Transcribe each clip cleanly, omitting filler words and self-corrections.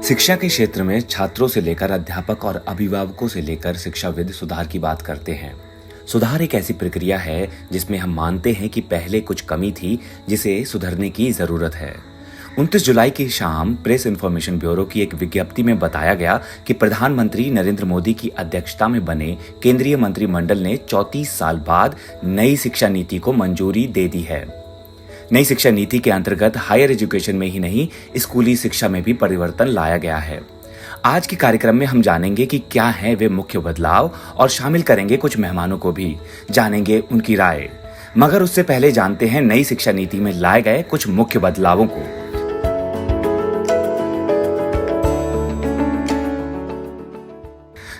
शिक्षा के क्षेत्र में छात्रों से लेकर अध्यापक और अभिभावकों से लेकर शिक्षाविद सुधार की बात करते हैं। सुधार एक ऐसी प्रक्रिया है जिसमें हम मानते हैं कि पहले कुछ कमी थी जिसे सुधरने की जरूरत है। 29 जुलाई की शाम प्रेस इन्फॉर्मेशन ब्यूरो की एक विज्ञप्ति में बताया गया कि प्रधानमंत्री नरेंद्र मोदी की अध्यक्षता में बने केंद्रीय मंत्रिमंडल ने 34 साल बाद नई शिक्षा नीति को मंजूरी दे दी है। नई शिक्षा नीति के अंतर्गत हायर एजुकेशन में ही नहीं, स्कूली शिक्षा में भी परिवर्तन लाया गया है। आज के कार्यक्रम में हम जानेंगे कि क्या है वे मुख्य बदलाव और शामिल करेंगे कुछ मेहमानों को भी, जानेंगे उनकी राय। मगर उससे पहले जानते हैं नई शिक्षा नीति में लाए गए कुछ मुख्य बदलावों को।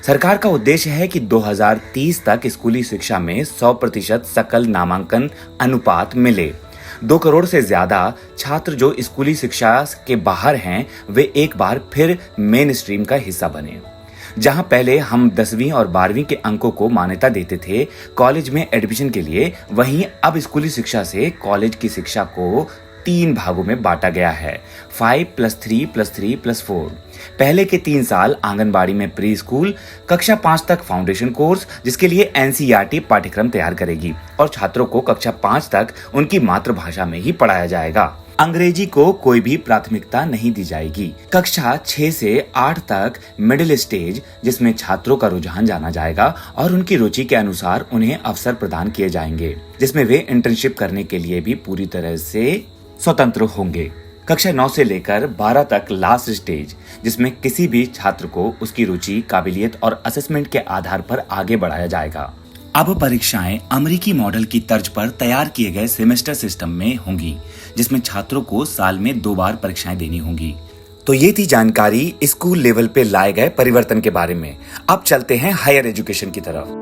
सरकार का उद्देश्य है कि 2030 तक स्कूली शिक्षा में 100% सकल नामांकन अनुपात मिले। 2 करोड़ से ज्यादा छात्र जो स्कूली शिक्षा के बाहर हैं, वे एक बार फिर मेन स्ट्रीम का हिस्सा बने। जहां पहले हम 10वीं और 12वीं के अंकों को मान्यता देते थे कॉलेज में एडमिशन के लिए, वहीं अब स्कूली शिक्षा से कॉलेज की शिक्षा को 3 भागों में बांटा गया है, 5+3+3+4। पहले के 3 साल आंगनबाड़ी में प्री स्कूल, कक्षा 5 तक फाउंडेशन कोर्स जिसके लिए एनसीईआरटी पाठ्यक्रम तैयार करेगी और छात्रों को कक्षा 5 तक उनकी मातृभाषा में ही पढ़ाया जाएगा। अंग्रेजी को कोई भी प्राथमिकता नहीं दी जाएगी। कक्षा 6 से 8 तक मिडिल स्टेज जिसमें छात्रों का रुझान जाना जाएगा और उनकी रुचि के अनुसार उन्हें अवसर प्रदान किए जाएंगे, जिसमें वे इंटर्नशिप करने के लिए भी पूरी तरह से स्वतंत्र होंगे। कक्षा 9 से लेकर 12 तक लास्ट स्टेज जिसमें किसी भी छात्र को उसकी रुचि, काबिलियत और असेसमेंट के आधार पर आगे बढ़ाया जाएगा। अब परीक्षाएं अमेरिकी मॉडल की तर्ज पर तैयार किए गए सेमेस्टर सिस्टम में होंगी, जिसमें छात्रों को साल में 2 बार परीक्षाएं देनी होंगी। तो ये थी जानकारी स्कूल लेवल पे लाए गए परिवर्तन के बारे में। अब चलते हैं हायर एजुकेशन की तरफ।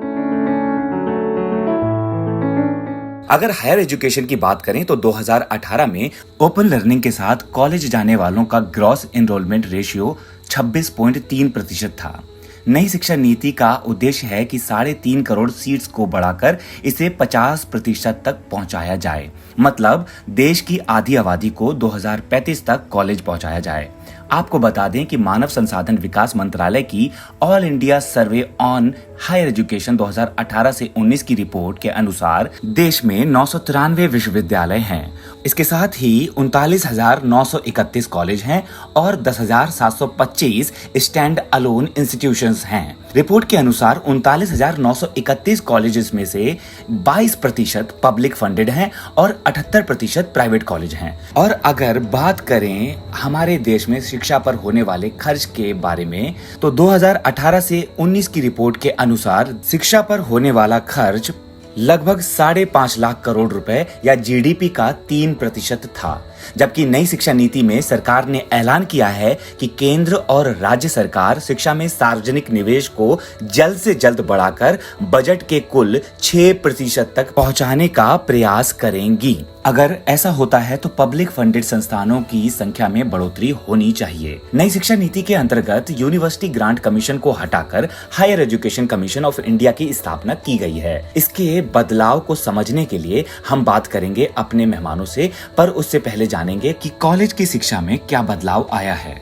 अगर हायर एजुकेशन की बात करें तो 2018 में ओपन लर्निंग के साथ कॉलेज जाने वालों का ग्रॉस एनरोलमेंट रेशियो 26.3% था। नई शिक्षा नीति का उद्देश्य है कि 3.5 करोड़ सीट्स को बढ़ाकर इसे 50% तक पहुंचाया जाए, मतलब देश की आधी आबादी को 2035 तक कॉलेज पहुंचाया जाए। आपको बता दें कि मानव संसाधन विकास मंत्रालय की all India survey on higher education 2018 से 19 की रिपोर्ट के अनुसार देश में 993 विश्वविद्यालय हैं। इसके साथ ही 39,931 कॉलेज हैं और 10,725 स्टैंड अलोन इंस्टीट्यूशंस हैं। रिपोर्ट के अनुसार 39,931 कॉलेजेस में से 22% पब्लिक फंडेड हैं और 78% प्राइवेट कॉलेज हैं। और अगर बात करें हमारे देश में शिक्षा पर होने वाले खर्च के बारे में, तो 2018 से 19 की रिपोर्ट के अनुसार शिक्षा पर होने वाला खर्च लगभग 5.5 लाख करोड़ रुपए या जीडीपी का 3% था। जबकि नई शिक्षा नीति में सरकार ने ऐलान किया है कि केंद्र और राज्य सरकार शिक्षा में सार्वजनिक निवेश को जल्द से जल्द बढ़ाकर बजट के कुल 6% तक पहुंचाने का प्रयास करेंगी। अगर ऐसा होता है तो पब्लिक फंडेड संस्थानों की संख्या में बढ़ोतरी होनी चाहिए। नई शिक्षा नीति के अंतर्गत यूनिवर्सिटी ग्रांट कमीशन को हटाकर higher education commission of India की स्थापना की गई है। इसके बदलाव को समझने के लिए हम बात करेंगे अपने मेहमानों से, पर उससे पहले जानेंगे कि कॉलेज की शिक्षा में क्या बदलाव आया है।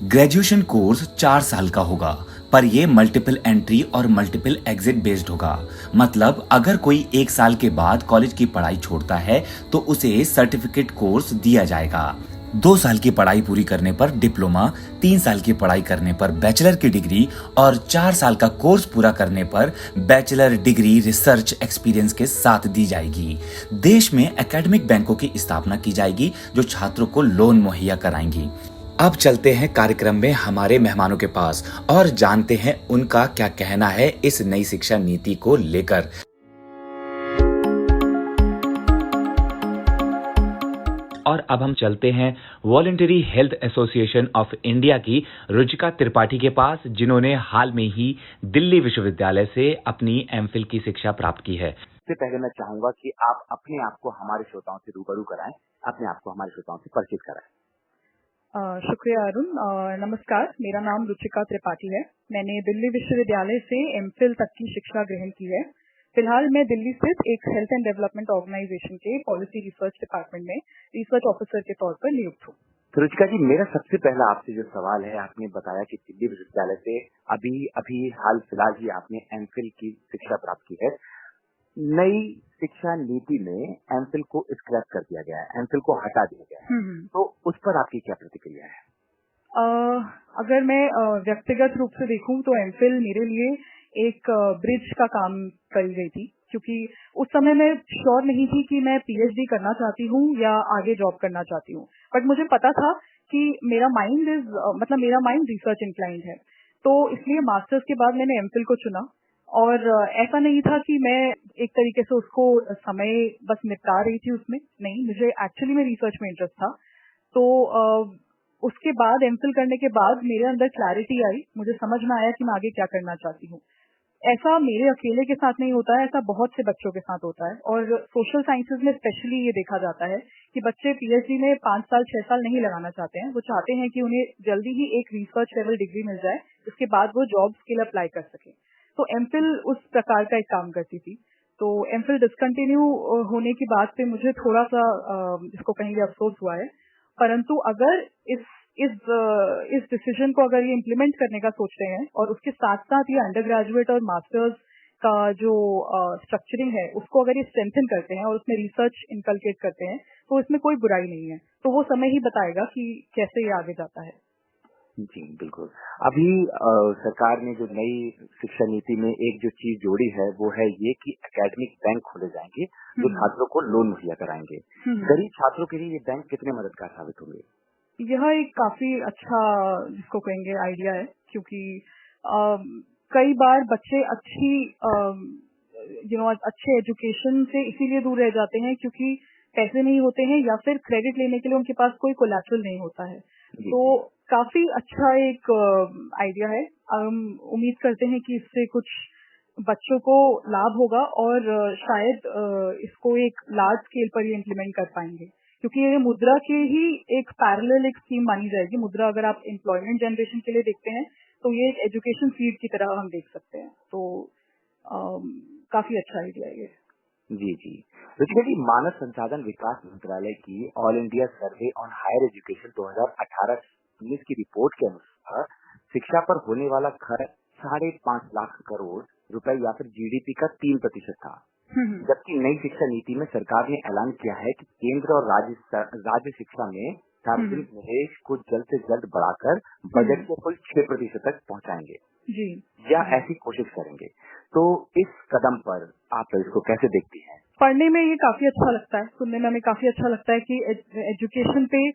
ग्रेजुएशन कोर्स 4 साल का होगा, पर ये मल्टीपल एंट्री और मल्टीपल एग्जिट बेस्ड होगा। मतलब अगर कोई 1 साल के बाद कॉलेज की पढ़ाई छोड़ता है तो उसे सर्टिफिकेट कोर्स दिया जाएगा। 2 साल की पढ़ाई पूरी करने पर डिप्लोमा, 3 साल की पढ़ाई करने पर बैचलर की डिग्री और 4 साल का कोर्स पूरा करने पर बैचलर डिग्री रिसर्च एक्सपीरियंस के साथ दी जाएगी। देश में एकेडमिक बैंकों की स्थापना की जाएगी जो छात्रों को लोन मुहैया कराएंगी। अब चलते हैं कार्यक्रम में हमारे मेहमानों के पास और जानते हैं उनका क्या कहना है इस नई शिक्षा नीति को लेकर। और अब हम चलते हैं voluntary health association of India की रुचिका त्रिपाठी के पास, जिन्होंने हाल में ही दिल्ली विश्वविद्यालय से अपनी एमफिल की शिक्षा प्राप्त की है। इससे पहले मैं चाहूंगा कि आप अपने आप को हमारे श्रोताओं से रूबरू कराएं, अपने आप को हमारे श्रोताओं से परिचित कराएं। शुक्रिया अरुण। नमस्कार, मेरा नाम रुचिका त्रिपाठी है। मैंने दिल्ली विश्वविद्यालय से एमफिल तक की शिक्षा ग्रहण की है। फिलहाल मैं दिल्ली स्थित एक हेल्थ एंड डेवलपमेंट ऑर्गेनाइजेशन के पॉलिसी रिसर्च डिपार्टमेंट में रिसर्च ऑफिसर के तौर पर नियुक्त हूँ। तो रुचिका जी, मेरा सबसे पहला आपसे जो सवाल है, आपने बताया कि दिल्ली विश्वविद्यालय से अभी हाल फिलहाल ही आपने एमफिल की शिक्षा प्राप्त की है। नई शिक्षा नीति में एमफिल को स्क्रैप कर दिया गया है, एमफिल को हटा दिया गया है, तो उस पर आपकी क्या प्रतिक्रिया है? अगर मैं व्यक्तिगत रूप से देखूं तो एमफिल मेरे लिए एक ब्रिज का काम करी गई थी, क्योंकि उस समय मैं श्योर नहीं थी कि मैं पीएचडी करना चाहती हूँ या आगे जॉब करना चाहती हूँ, बट मुझे पता था कि मेरा माइंड रिसर्च इंक्लाइंड है, तो इसलिए मास्टर्स के बाद मैंने एमफिल को चुना। और ऐसा नहीं था कि मैं एक तरीके से उसको समय बस निपटा रही थी उसमें, नहीं, मुझे एक्चुअली में रिसर्च में इंटरेस्ट था। तो उसके बाद एमफिल करने के बाद मेरे अंदर क्लैरिटी आई, मुझे समझ में आया कि मैं आगे क्या करना चाहती हूँ। ऐसा मेरे अकेले के साथ नहीं होता है, ऐसा बहुत से बच्चों के साथ होता है, और सोशल साइंसेज में स्पेशली ये देखा जाता है कि बच्चे पीएचडी में 5 साल 6 साल नहीं लगाना चाहते हैं। वो चाहते हैं कि उन्हें जल्दी ही एक रिसर्च लेवल डिग्री मिल जाए, उसके बाद वो जॉब्स के लिए अप्लाई कर सके। तो एमफिल उस प्रकार का एक काम करती थी। तो एमफिल डिसकंटिन्यू होने की बात पे मुझे थोड़ा सा जिसको कहेंगे अफसोस हुआ है, परंतु अगर इस डिसीजन को अगर ये इम्प्लीमेंट करने का सोचते हैं और उसके साथ साथ ये अंडर ग्रेजुएट और मास्टर्स का जो स्ट्रक्चरिंग है उसको अगर ये स्ट्रेंथन करते हैं और उसमें रिसर्च इनकलकेट करते हैं, तो इसमें कोई बुराई नहीं है। तो वो समय ही बताएगा कि कैसे ये आगे जाता है। जी बिल्कुल। अभी सरकार ने जो नई शिक्षा नीति में एक जो चीज जोड़ी है वो है ये कि एकेडमिक बैंक खोले जाएंगे जो छात्रों को लोन मुहैया कराएंगे। गरीब छात्रों के लिए ये बैंक कितने मददगार साबित होंगे? यह एक काफी अच्छा जिसको कहेंगे आइडिया है, क्योंकि कई बार बच्चे अच्छे एजुकेशन से इसीलिए दूर रह जाते हैं क्योंकि पैसे नहीं होते हैं या फिर क्रेडिट लेने के लिए उनके पास कोई कोलैटरल नहीं होता है। तो काफी अच्छा एक आइडिया है। हम उम्मीद करते हैं कि इससे कुछ बच्चों को लाभ होगा और शायद इसको एक लार्ज स्केल पर ये इम्प्लीमेंट कर पाएंगे, क्योंकि ये मुद्रा की ही एक पैरेलल एक स्कीम मानी जाएगी। मुद्रा अगर आप एम्प्लॉयमेंट जनरेशन के लिए देखते हैं तो ये एक एजुकेशन सीड की तरह हम देख सकते हैं। तो काफी अच्छा आइडिया है ये। जी जी। रुचिका जी, मानव संसाधन विकास मंत्रालय की all India survey on higher education 2018-19 की रिपोर्ट के अनुसार शिक्षा पर होने वाला खर्च 5.5 लाख करोड़ रुपए या फिर जीडीपी का 3% था। जबकि नई शिक्षा नीति में सरकार ने ऐलान किया है कि केंद्र और राज्य शिक्षा में सार्वजनिक निवेश को जल्द से जल्द बढ़ाकर बजट के कुल 6% तक पहुंचाएंगे जी, या ऐसी कोशिश करेंगे। तो इस कदम पर आप इसको कैसे देखती हैं? पढ़ने में ये काफी अच्छा लगता है, सुनने में हमें काफी अच्छा लगता है कि एजुकेशन पे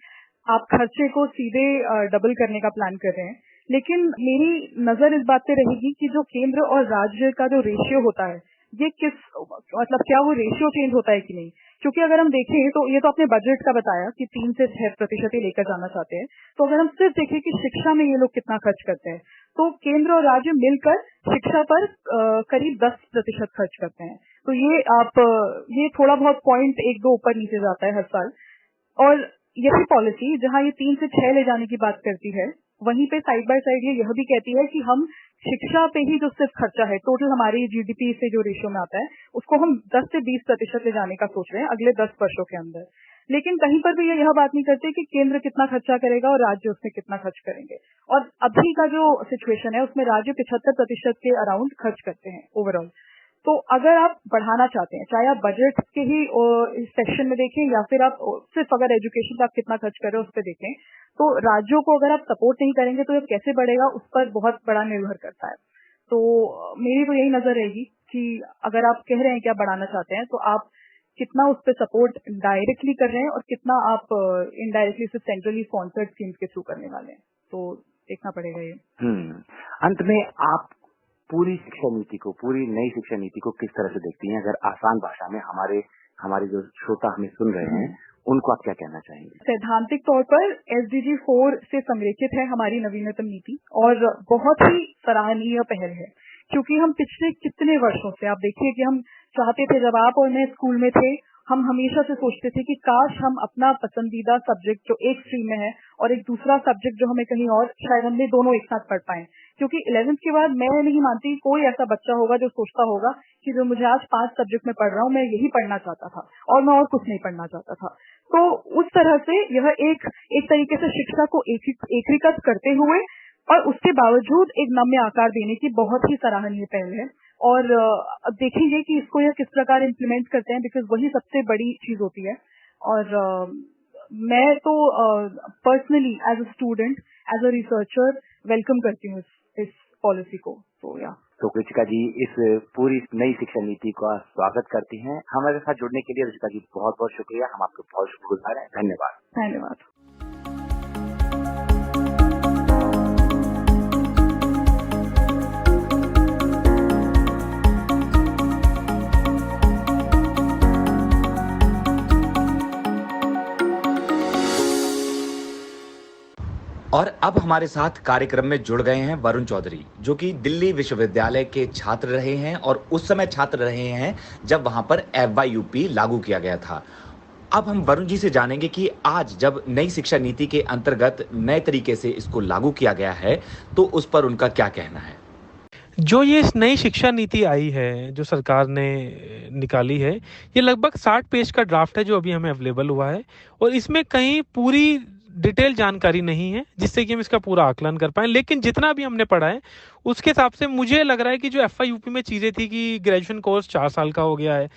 आप खर्चे को सीधे डबल करने का प्लान कर रहे हैं, लेकिन मेरी नजर इस बात पे रहेगी कि जो केंद्र और राज्य का जो रेशियो होता है ये क्या वो रेशियो चेंज होता है कि नहीं। क्योंकि अगर हम देखें तो ये तो आपने बजट का बताया कि 3 से 6% लेकर जाना चाहते हैं, तो अगर हम सिर्फ देखें कि शिक्षा में ये लोग कितना खर्च करते हैं, तो केंद्र और राज्य मिलकर शिक्षा पर करीब 10% खर्च करते हैं। तो ये थोड़ा बहुत पॉइंट 1-2 ऊपर नीचे जाता है हर साल। और यही पॉलिसी जहां ये 3 से 6 ले जाने की बात करती है, वहीं पे साइड बाय साइड ये यह भी कहती है कि हम शिक्षा पे ही जो सिर्फ खर्चा है टोटल हमारी जीडीपी से जो रेशियो में आता है उसको हम 10 से 20% ले जाने का सोच रहे हैं अगले 10 वर्षों के अंदर। लेकिन कहीं पर भी यह बात नहीं करते कि केंद्र कितना खर्चा करेगा और राज्य उसमें कितना खर्च करेंगे। और अभी का जो सिचुएशन है उसमें राज्य 75% के अराउंड खर्च करते हैं ओवरऑल। तो अगर आप बढ़ाना चाहते हैं, चाहे आप बजट के ही सेक्शन में देखें या फिर आप सिर्फ अगर एजुकेशन का आप कितना खर्च कर रहे हो उस पर देखें, तो राज्यों को अगर आप सपोर्ट नहीं करेंगे तो ये कैसे बढ़ेगा उस पर बहुत बड़ा निर्भर करता है। तो मेरी तो यही नजर रहेगी कि अगर आप कह रहे हैं कि आप बढ़ाना चाहते हैं तो आप कितना उस पर सपोर्ट डायरेक्टली कर रहे हैं और कितना आप इनडायरेक्टली से सेंट्रली स्पॉन्सर्ड स्कीम्स के थ्रू करने वाले हैं, तो देखना पड़ेगा ये। अंत में आप पूरी शिक्षा नीति को, पूरी नई शिक्षा नीति को किस तरह से देखती हैं? अगर आसान भाषा में हमारे जो श्रोता हमें सुन रहे हैं उनको आप क्या कहना चाहेंगे? सैद्धांतिक तौर पर SDG 4 से संरेखित है हमारी नवीनतम नीति और बहुत ही सराहनीय पहल है, क्योंकि हम पिछले कितने वर्षों से आप देखिए कि हम चाहते थे, जब आप और मैं स्कूल में थे हम हमेशा से सोचते थे कि काश हम अपना पसंदीदा सब्जेक्ट जो एक स्ट्रीम में है और एक दूसरा सब्जेक्ट जो हमें कहीं और, शायद हमने दोनों एक साथ पढ़ पाए। क्योंकि 11th के बाद मैं नहीं मानती कोई ऐसा बच्चा होगा जो सोचता होगा कि जो मुझे आज 5 सब्जेक्ट में पढ़ रहा हूँ मैं यही पढ़ना चाहता था और मैं और कुछ नहीं पढ़ना चाहता था। तो उस तरह से यह एक तरीके से शिक्षा को एकीकृत करते हुए और उसके बावजूद एक नम्य आकार देने की बहुत ही सराहनीय पहल है। और अब देखेंगे कि इसको यह किस प्रकार इम्प्लीमेंट करते हैं, बिकॉज वही सबसे बड़ी चीज होती है। और मैं तो personally as a student, as a researcher welcome करती हूँ इस पॉलिसी को। तो या तो रुचिका जी इस पूरी नई शिक्षा नीति का स्वागत करती हैं। हमारे साथ जुड़ने के लिए रुचिका जी बहुत बहुत शुक्रिया। हम आपके बहुत शुक्रगुजार हैं। धन्यवाद। धन्यवाद। और अब हमारे साथ कार्यक्रम में जुड़ गए हैं वरुण चौधरी, जो कि दिल्ली विश्वविद्यालय के छात्र रहे हैं और उस समय छात्र रहे हैं जब वहां पर FYUP लागू किया गया था। अब हम वरुण जी से जानेंगे कि आज जब नई शिक्षा नीति के अंतर्गत नए तरीके से इसको लागू किया गया है तो उस पर उनका क्या कहना है। जो ये इस नई शिक्षा नीति आई है, जो सरकार ने निकाली है, ये लगभग 60 पेज का ड्राफ्ट है जो अभी हमें अवेलेबल हुआ है और इसमें कहीं पूरी डिटेल जानकारी नहीं है जिससे कि हम इसका पूरा आकलन कर पाएं। लेकिन जितना भी हमने पढ़ा है उसके हिसाब से मुझे लग रहा है कि जो FYUP में चीज़ें थी कि ग्रेजुएशन कोर्स 4 साल का हो गया है,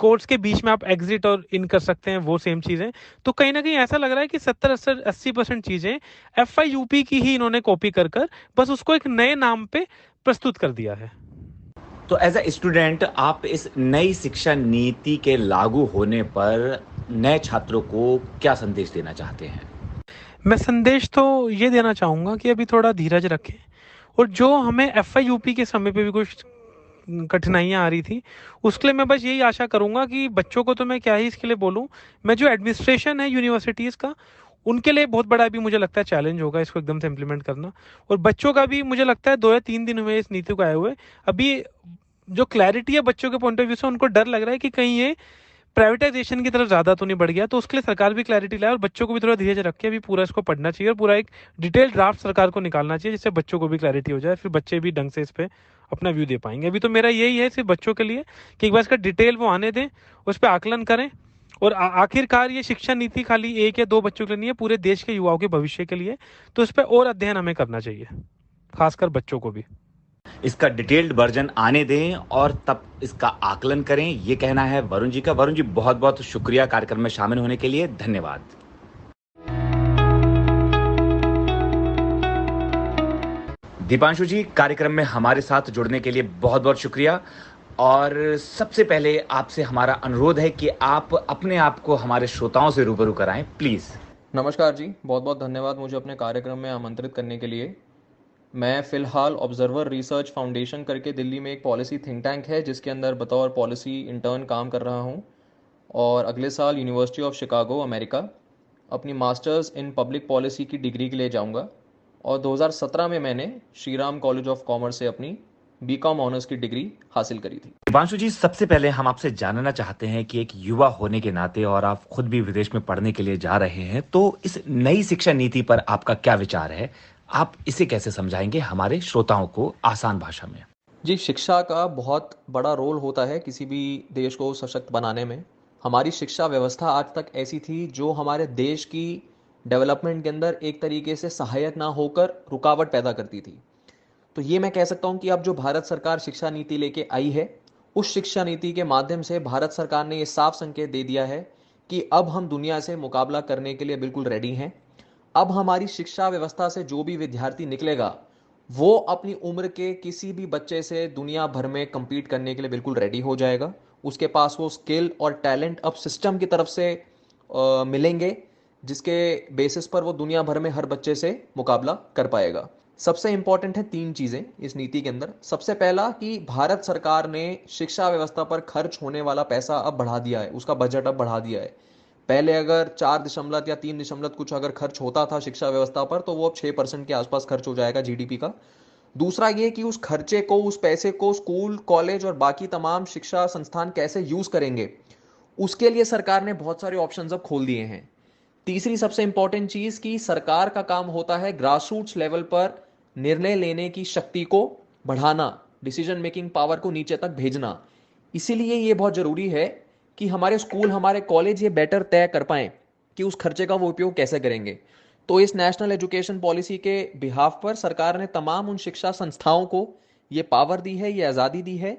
कोर्स के बीच में आप एग्जिट और इन कर सकते हैं, वो सेम चीज़ें। तो कहीं ना कहीं ऐसा लग रहा है कि 70-80% चीज़ें FYUP की ही इन्होंने कॉपी कर बस उसको एक नए नाम पे प्रस्तुत कर दिया है। तो एज अ स्टूडेंट आप इस नई शिक्षा नीति के लागू होने पर नए छात्रों को क्या संदेश देना चाहते हैं। मैं संदेश तो ये देना चाहूँगा कि अभी थोड़ा धीरज रखें और जो हमें FYUP के समय पे भी कुछ कठिनाइयाँ आ रही थी उसके लिए मैं बस यही आशा करूँगा कि बच्चों को तो मैं क्या ही इसके लिए बोलूँ, मैं जो एडमिनिस्ट्रेशन है यूनिवर्सिटीज़ का उनके लिए बहुत बड़ा भी मुझे लगता है चैलेंज होगा इसको एकदम से इम्प्लीमेंट करना। और बच्चों का भी मुझे लगता है 2 या 3 दिन हुए इस नीति को आए हुए, अभी जो क्लैरिटी है बच्चों के पॉइंट ऑफ व्यू से उनको डर लग रहा है कि कहीं ये प्राइवेटाइजेशन की तरफ ज़्यादा तो नहीं बढ़ गया। तो उसके लिए सरकार भी क्लैरिटी लाए और बच्चों को भी थोड़ा धीरज रख के अभी पूरा इसको पढ़ना चाहिए और पूरा एक डिटेल ड्राफ्ट सरकार को निकालना चाहिए जिससे बच्चों को भी क्लैरिटी हो जाए, फिर बच्चे भी ढंग से इस पर अपना व्यू दे पाएंगे। अभी तो मेरा यही है सिर्फ बच्चों के लिए कि एक बार इसका डिटेल वो आने दें, उस पर आकलन करें और आखिरकार ये शिक्षा नीति खाली 1 या 2 बच्चों के लिए नहीं है, पूरे देश के युवाओं के भविष्य के लिए। तो इस पर और अध्ययन हमें करना चाहिए, खासकर बच्चों को भी। इसका डिटेल्ड वर्जन आने दें और तब इसका आकलन करें, ये कहना है वरुण जी का। वरुण जी बहुत बहुत शुक्रिया कार्यक्रम में शामिल होने के लिए। धन्यवाद। दीपांशु जी कार्यक्रम में हमारे साथ जुड़ने के लिए बहुत बहुत शुक्रिया। और सबसे पहले आपसे हमारा अनुरोध है कि आप अपने आप को हमारे श्रोताओं से रूबरू कराएं, प्लीज। नमस्कार जी, बहुत बहुत धन्यवाद मुझे अपने कार्यक्रम में आमंत्रित करने के लिए। मैं फ़िलहाल ऑब्जर्वर रिसर्च फाउंडेशन करके दिल्ली में एक पॉलिसी थिंक टैंक है जिसके अंदर बतौर पॉलिसी इंटर्न काम कर रहा हूँ और अगले साल यूनिवर्सिटी ऑफ शिकागो अमेरिका अपनी मास्टर्स इन पब्लिक पॉलिसी की डिग्री के लिए जाऊँगा। और 2017 में मैंने Shri Ram college of commerce से अपनी BCom ऑनर्स की डिग्री हासिल करी थी। दीपांशु जी सबसे पहले हम आपसे जानना चाहते हैं कि एक युवा होने के नाते और आप खुद भी विदेश में पढ़ने के लिए जा रहे हैं, तो इस नई शिक्षा नीति पर आपका क्या विचार है, आप इसे कैसे समझाएंगे हमारे श्रोताओं को आसान भाषा में। जी, शिक्षा का बहुत बड़ा रोल होता है किसी भी देश को सशक्त बनाने में। हमारी शिक्षा व्यवस्था आज तक ऐसी थी जो हमारे देश की डेवलपमेंट के अंदर एक तरीके से सहायक ना होकर रुकावट पैदा करती थी। तो ये मैं कह सकता हूँ कि अब जो भारत सरकार शिक्षा नीति लेके आई है, उस शिक्षा नीति के माध्यम से भारत सरकार ने ये साफ संकेत दे दिया है कि अब हम दुनिया से मुकाबला करने के लिए बिल्कुल रेडी हैं। अब हमारी शिक्षा व्यवस्था से जो भी विद्यार्थी निकलेगा वो अपनी उम्र के किसी भी बच्चे से दुनिया भर में compete करने के लिए बिल्कुल रेडी हो जाएगा। उसके पास वो स्किल और टैलेंट अब सिस्टम की तरफ से मिलेंगे जिसके बेसिस पर वो दुनिया भर में हर बच्चे से मुकाबला कर पाएगा। सबसे इंपॉर्टेंट है 3 चीज़ें इस नीति के अंदर। सबसे पहला कि भारत सरकार ने शिक्षा व्यवस्था पर खर्च होने वाला पैसा अब बढ़ा दिया है, उसका बजट अब बढ़ा दिया है। पहले अगर 4 या 3 कुछ अगर खर्च होता था शिक्षा व्यवस्था पर, तो वो अब 6% के आसपास खर्च हो जाएगा GDP का। दूसरा ये कि उस खर्चे को, उस पैसे को स्कूल, कॉलेज और बाकी तमाम शिक्षा संस्थान कैसे यूज करेंगे, उसके लिए सरकार ने बहुत सारे ऑप्शंस अब खोल दिए हैं। तीसरी सबसे इंपॉर्टेंट चीज कि सरकार का काम होता है ग्रासरूट्स लेवल पर निर्णय लेने की शक्ति को बढ़ाना, डिसीजन मेकिंग पावर को नीचे तक भेजना। इसीलिए ये बहुत ज़रूरी है कि हमारे स्कूल, हमारे कॉलेज ये बेटर तय कर पाएँ कि उस खर्चे का वो उपयोग कैसे करेंगे। तो इस नेशनल एजुकेशन पॉलिसी के बिहाफ पर सरकार ने तमाम उन शिक्षा संस्थाओं को ये पावर दी है, ये आज़ादी दी है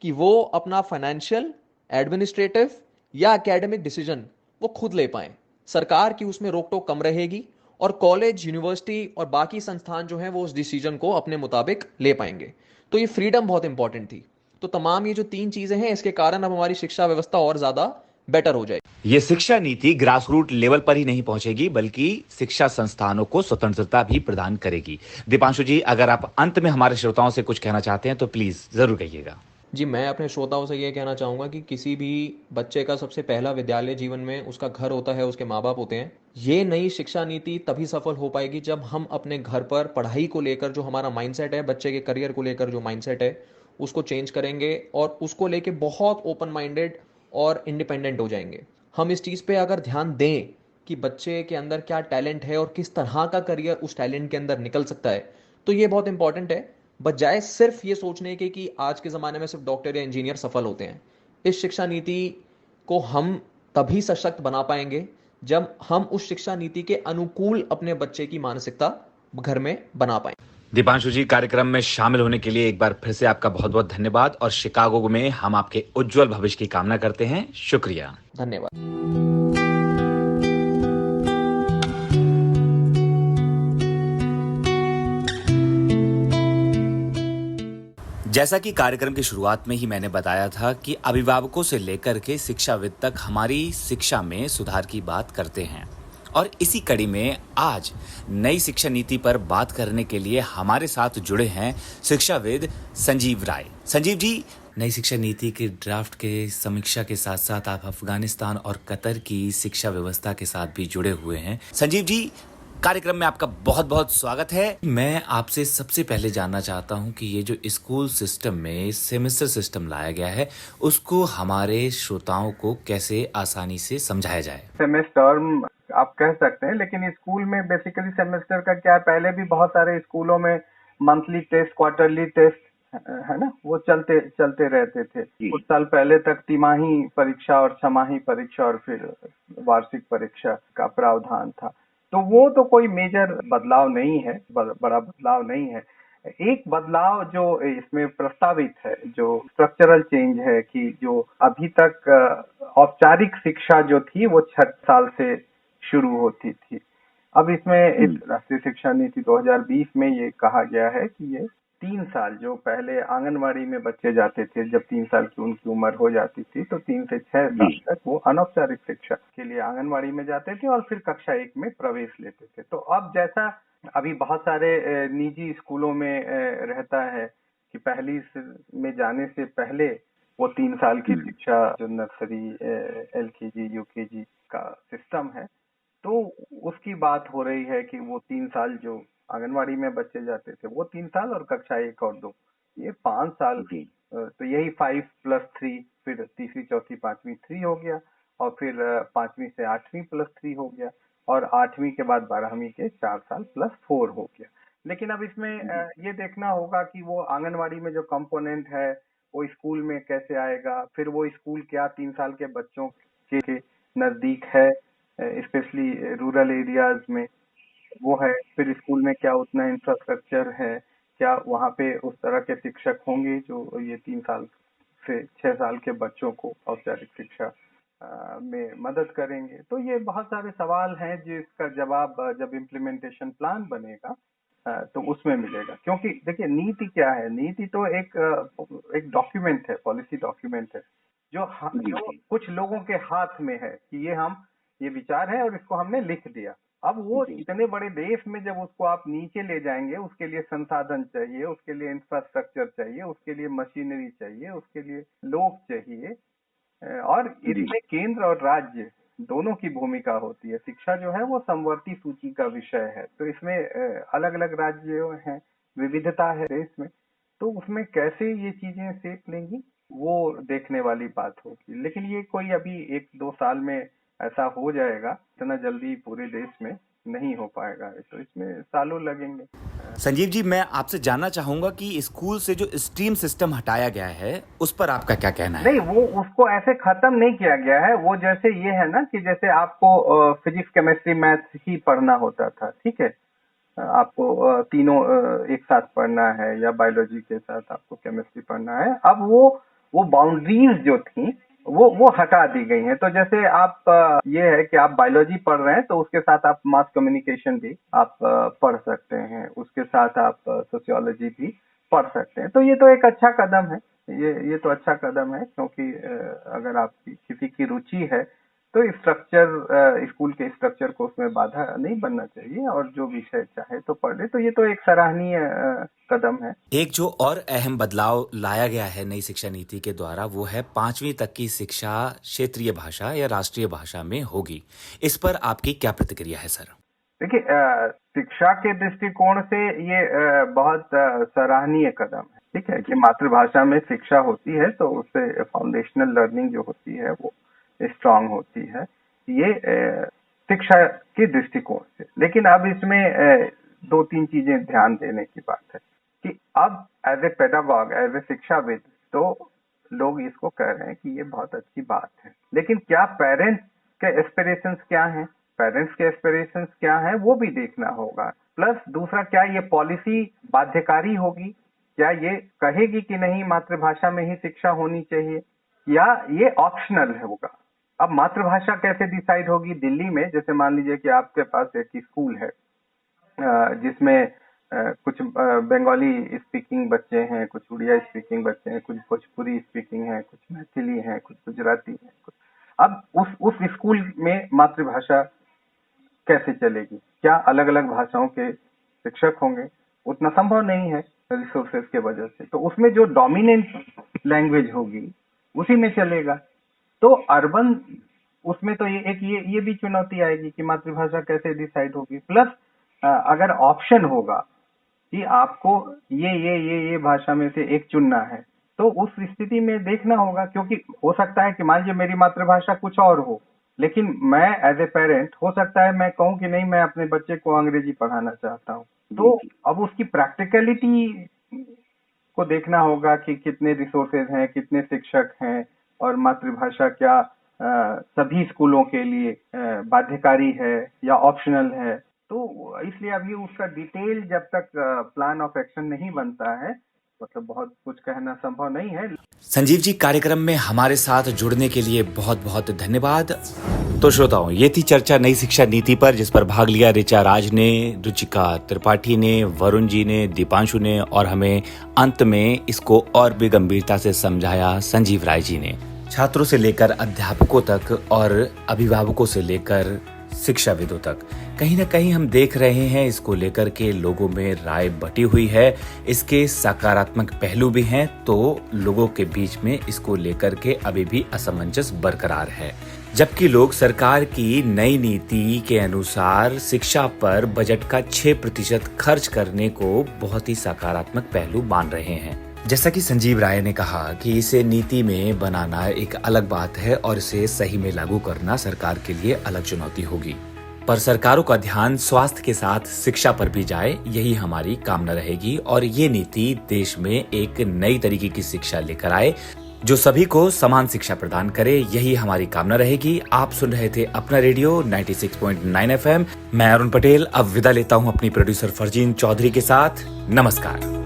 कि वो अपना फाइनेंशियल, एडमिनिस्ट्रेटिव या एकेडमिक डिसीजन वो खुद ले पाएँ। सरकार की उसमें रोक टोक कम रहेगी और कॉलेज, यूनिवर्सिटी और बाकी संस्थान जो हैं वो उस डिसीजन को अपने मुताबिक ले पाएंगे। तो ये फ्रीडम बहुत इंपॉर्टेंट थी। तो तमाम ये जो 3 चीज़ें हैं, इसके कारण अब हमारी शिक्षा व्यवस्था और ज़्यादा बेटर हो जाएगी। ये शिक्षा नीति ग्रास रूट लेवल पर ही नहीं पहुंचेगी बल्कि शिक्षा संस्थानों को स्वतंत्रता भी प्रदान करेगी। दीपांशु जी, अगर आप अंत में हमारे श्रोताओं से कुछ कहना चाहते हैं तो प्लीज जरूर कहिएगा। जी, मैं अपने श्रोताओं से ये कहना चाहूँगा कि किसी भी बच्चे का सबसे पहला विद्यालय जीवन में उसका घर होता है, उसके माँ बाप होते हैं। ये नई शिक्षा नीति तभी सफल हो पाएगी जब हम अपने घर पर पढ़ाई को लेकर जो हमारा माइंडसेट है, बच्चे के करियर को लेकर जो माइंडसेट है, उसको चेंज करेंगे और उसको लेके बहुत ओपन माइंडेड और इंडिपेंडेंट हो जाएंगे। हम इस चीज़ पे अगर ध्यान दें कि बच्चे के अंदर क्या टैलेंट है और किस तरह का करियर उस टैलेंट के अंदर निकल सकता है, तो ये बहुत इंपॉर्टेंट है, बजाय सिर्फ ये सोचने के कि आज के ज़माने में सिर्फ डॉक्टर या इंजीनियर सफल होते हैं। इस शिक्षा नीति को हम तभी सशक्त बना पाएंगे जब हम उस शिक्षा नीति के अनुकूल अपने बच्चे की मानसिकता घर में बना पाएंगे। दीपांशु जी, कार्यक्रम में शामिल होने के लिए एक बार फिर से आपका बहुत बहुत धन्यवाद और शिकागो में हम आपके उज्जवल भविष्य की कामना करते हैं। शुक्रिया। धन्यवाद। जैसा कि कार्यक्रम की शुरुआत में ही मैंने बताया था कि अभिभावकों से लेकर के शिक्षाविद तक हमारी शिक्षा में सुधार की बात करते हैं और इसी कड़ी में आज नई शिक्षा नीति पर बात करने के लिए हमारे साथ जुड़े हैं शिक्षाविद संजीव राय। संजीव जी, नई शिक्षा नीति के ड्राफ्ट के समीक्षा के साथ साथ आप अफगानिस्तान और कतर की शिक्षा व्यवस्था के साथ भी जुड़े हुए हैं। संजीव जी, कार्यक्रम में आपका बहुत बहुत स्वागत है। मैं आपसे सबसे पहले जानना चाहता हूं कि ये जो स्कूल सिस्टम में सेमेस्टर सिस्टम लाया गया है उसको हमारे श्रोताओं को कैसे आसानी से समझाया जाए। सेमेस्टर आप कह सकते हैं, लेकिन स्कूल में बेसिकली सेमेस्टर का क्या है, पहले भी बहुत सारे स्कूलों में मंथली टेस्ट, क्वार्टरली टेस्ट है ना, वो चलते रहते थे। कुछ साल पहले तक तिमाही परीक्षा और छमाही परीक्षा और फिर वार्षिक परीक्षा का प्रावधान था। तो वो तो कोई मेजर बदलाव नहीं है, बड़ा बदलाव नहीं है। एक बदलाव जो इसमें प्रस्तावित है, जो स्ट्रक्चरल चेंज है, कि जो अभी तक औपचारिक शिक्षा जो थी वो 6 साल से शुरू होती थी। अब इसमें इस राष्ट्रीय शिक्षा नीति 2020 में ये कहा गया है कि ये 3 साल, जो पहले आंगनवाड़ी में बच्चे जाते थे, जब 3 साल की उनकी उम्र हो जाती थी तो 3 से 6 साल तक वो अनौपचारिक शिक्षा के लिए आंगनवाड़ी में जाते थे और फिर कक्षा 1 में प्रवेश लेते थे। तो अब जैसा अभी बहुत सारे निजी स्कूलों में रहता है कि पहली में जाने से पहले वो 3 साल की शिक्षा, जो नर्सरी, LKG, UKG का सिस्टम है, तो उसकी बात हो रही है कि वो 3 साल जो आंगनवाड़ी में बच्चे जाते थे वो 3 साल और कक्षा 1 और 2 ये 5 साल। तो यही 5+3, फिर तीसरी, चौथी, पांचवी 3 हो गया और फिर 5वीं से 8वीं +3 हो गया और 8वीं के बाद 12वीं के 4 साल +4 हो गया। लेकिन अब इसमें ये देखना होगा कि वो आंगनवाड़ी में जो कंपोनेंट है वो स्कूल में कैसे आएगा, फिर वो स्कूल क्या 3 साल के बच्चों के नजदीक है, स्पेशली रूरल एरियाज में वो है, फिर स्कूल में क्या उतना इंफ्रास्ट्रक्चर है, क्या वहाँ पे उस तरह के शिक्षक होंगे जो ये 3 साल से 6 साल के बच्चों को औपचारिक शिक्षा में मदद करेंगे। तो ये बहुत सारे सवाल हैं जिसका जवाब जब इम्प्लीमेंटेशन प्लान बनेगा तो उसमें मिलेगा। क्योंकि देखिए, नीति क्या है, नीति तो एक डॉक्यूमेंट है, पॉलिसी डॉक्यूमेंट है, जो कुछ लोगों के हाथ में है कि ये विचार है और इसको हमने लिख दिया। अब वो इतने बड़े देश में जब उसको आप नीचे ले जाएंगे, उसके लिए संसाधन चाहिए, उसके लिए इंफ्रास्ट्रक्चर चाहिए, उसके लिए मशीनरी चाहिए, उसके लिए लोग चाहिए, और इसमें केंद्र और राज्य दोनों की भूमिका होती है। शिक्षा जो है वो समवर्ती सूची का विषय है, तो इसमें अलग अलग राज्य हैं, विविधता है देश में, तो उसमें कैसे ये चीजें सेप लेंगी वो देखने वाली बात होगी। लेकिन ये कोई अभी 1-2 साल में ऐसा हो जाएगा, इतना जल्दी पूरे देश में नहीं हो पाएगा, तो इसमें सालों लगेंगे। संजीव जी, मैं आपसे जानना चाहूंगा कि स्कूल से जो स्ट्रीम सिस्टम हटाया गया है उस पर आपका क्या कहना है? नहीं, वो उसको ऐसे खत्म नहीं किया गया है। वो जैसे ये है ना कि जैसे आपको फिजिक्स, केमिस्ट्री, मैथ्स ही पढ़ना होता था, ठीक है, आपको तीनों एक साथ पढ़ना है, या बायोलॉजी के साथ आपको केमिस्ट्री पढ़ना है। अब वो बाउंड्रीज जो थी वो हटा दी गई हैं। तो जैसे आप ये है कि आप बायोलॉजी पढ़ रहे हैं तो उसके साथ आप मास कम्युनिकेशन भी आप पढ़ सकते हैं, उसके साथ आप सोशियोलॉजी भी पढ़ सकते हैं। तो ये तो एक अच्छा कदम है, ये तो अच्छा कदम है, क्योंकि अगर आपकी किसी की रुचि है तो स्ट्रक्चर, स्कूल के स्ट्रक्चर को उसमें बाधा नहीं बनना चाहिए, और जो विषय चाहे तो पढ़ ले। तो ये तो एक सराहनीय कदम है। एक जो और अहम बदलाव लाया गया है नई शिक्षा नीति के द्वारा, वो है 5वीं तक की शिक्षा क्षेत्रीय भाषा या राष्ट्रीय भाषा में होगी। इस पर आपकी क्या प्रतिक्रिया है सर? देखिए, शिक्षा के दृष्टिकोण से ये बहुत सराहनीय कदम है, ठीक है, कि मातृभाषा में शिक्षा होती है तो उससे फाउंडेशनल लर्निंग जो होती है वो स्ट्रांग होती है, ये शिक्षा के दृष्टिकोण से। लेकिन अब इसमें दो तीन चीजें ध्यान देने की बात है कि अब as a pedagogue, as a शिक्षाविद, तो लोग इसको कह रहे हैं कि ये बहुत अच्छी बात है, लेकिन क्या पेरेंट्स के एस्पिरेशंस क्या हैं, पेरेंट्स के एस्पिरेशंस क्या हैं, वो भी देखना होगा। प्लस दूसरा, क्या ये पॉलिसी बाध्यकारी होगी, क्या ये कहेगी कि नहीं मातृभाषा में ही शिक्षा होनी चाहिए, या ये ऑप्शनल होगा। अब मातृभाषा कैसे डिसाइड होगी? दिल्ली में जैसे मान लीजिए कि आपके पास एक स्कूल है जिसमें कुछ बंगाली स्पीकिंग बच्चे हैं, कुछ उड़िया स्पीकिंग बच्चे हैं, कुछ भोजपुरी स्पीकिंग है, कुछ मैथिली है, कुछ गुजराती है। अब उस स्कूल में मातृभाषा कैसे चलेगी? क्या अलग अलग भाषाओं के शिक्षक होंगे? उतना संभव नहीं है रिसोर्सेज के वजह से। तो उसमें जो डोमिनेंट लैंग्वेज होगी उसी में चलेगा। तो अर्बन उसमें तो ये भी चुनौती आएगी कि मातृभाषा कैसे डिसाइड होगी। प्लस अगर ऑप्शन होगा कि आपको ये भाषा में से एक चुनना है, तो उस स्थिति में देखना होगा, क्योंकि हो सकता है कि मान लीजिए मेरी मातृभाषा कुछ और हो, लेकिन मैं एज ए पेरेंट हो सकता है मैं कहूँ कि नहीं, मैं अपने बच्चे को अंग्रेजी पढ़ाना चाहता हूँ। तो अब उसकी प्रैक्टिकलिटी को देखना होगा कि कितने रिसोर्सेज हैं, कितने शिक्षक हैं, और मातृभाषा क्या सभी स्कूलों के लिए बाध्यकारी है या ऑप्शनल है। तो इसलिए अभी उसका डिटेल जब तक प्लान ऑफ एक्शन नहीं बनता है, मतलब बहुत कुछ कहना संभव नहीं है। संजीव जी, कार्यक्रम में हमारे साथ जुड़ने के लिए बहुत बहुत धन्यवाद। तो श्रोताओं, ये थी चर्चा नई शिक्षा नीति पर, जिस पर भाग लिया ऋचा राज ने, रुचिका त्रिपाठी ने, वरुण जी ने, दीपांशु ने, और हमें अंत में इसको और भी गंभीरता से समझाया संजीव राय जी ने। छात्रों से लेकर अध्यापकों तक और अभिभावकों से लेकर शिक्षाविदों तक कहीं ना कहीं हम देख रहे हैं इसको लेकर के लोगों में राय बटी हुई है। इसके सकारात्मक पहलू भी हैं, तो लोगों के बीच में इसको लेकर के अभी भी असमंजस बरकरार है। जबकि लोग सरकार की नई नीति के अनुसार शिक्षा पर बजट का 6% खर्च करने को बहुत ही सकारात्मक पहलू मान रहे हैं। जैसा कि संजीव राय ने कहा कि इसे नीति में बनाना एक अलग बात है और इसे सही में लागू करना सरकार के लिए अलग चुनौती होगी। पर सरकारों का ध्यान स्वास्थ्य के साथ शिक्षा पर भी जाए, यही हमारी कामना रहेगी। और ये नीति देश में एक नई तरीके की शिक्षा लेकर आए जो सभी को समान शिक्षा प्रदान करे, यही हमारी कामना रहेगी। आप सुन रहे थे अपना रेडियो 96.9 FM। मैं अरुण पटेल अब विदा लेता हूँ अपनी प्रोड्यूसर फरजीन चौधरी के साथ। नमस्कार।